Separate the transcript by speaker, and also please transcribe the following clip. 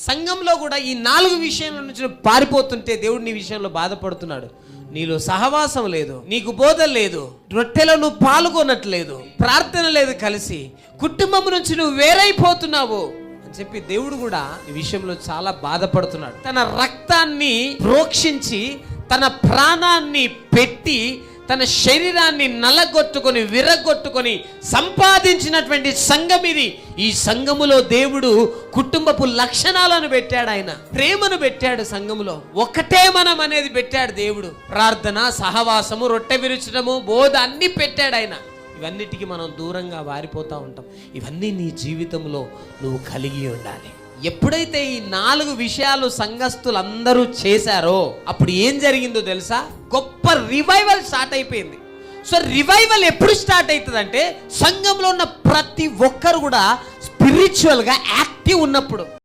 Speaker 1: సంఘంలో కూడా ఈ 4 విషయాల నుంచి పారిపోతుంటే దేవుడు నీ విషయంలో బాధపడుతున్నాడు. నీలో సహవాసం లేదు, నీకు బోధ లేదు, రొట్టెలో నువ్వు పాల్గొనట్లేదు, ప్రార్థన లేదు, కలిసి కుటుంబం నుంచి నువ్వు వేరైపోతున్నావు అని చెప్పి దేవుడు కూడా ఈ విషయంలో చాలా బాధపడుతున్నాడు. తన రక్తాన్ని ప్రోక్షించి తన ప్రాణాన్ని పెట్టి తన శరీరాన్ని నలగొట్టుకొని విరగొట్టుకొని సంపాదించినటువంటి సంఘం ఇది. ఈ సంఘములో దేవుడు కుటుంబపు లక్షణాలను పెట్టాడు, ఆయన ప్రేమను పెట్టాడు. సంఘములో ఒకటే మనం అనేది పెట్టాడు దేవుడు. ప్రార్థన, సహవాసము, రొట్టె విరుచడము, బోధ అన్ని పెట్టాడు ఆయన. ఇవన్నిటికీ మనం దూరంగా వారిపోతూ ఉంటాం. ఇవన్నీ నీ జీవితంలో నువ్వు కలిగి ఉండాలి. ఎప్పుడైతే ఈ 4 విషయాలు సంఘస్థులందరూ చేశారో అప్పుడు ఏం జరిగిందో తెలుసా? గొప్ప రివైవల్ స్టార్ట్ అయిపోయింది. సో రివైవల్ ఎప్పుడు స్టార్ట్ అవుతుంది అంటే సంఘంలో ఉన్న ప్రతి ఒక్కరు కూడా స్పిరిచువల్గా యాక్టివ్ ఉన్నప్పుడు.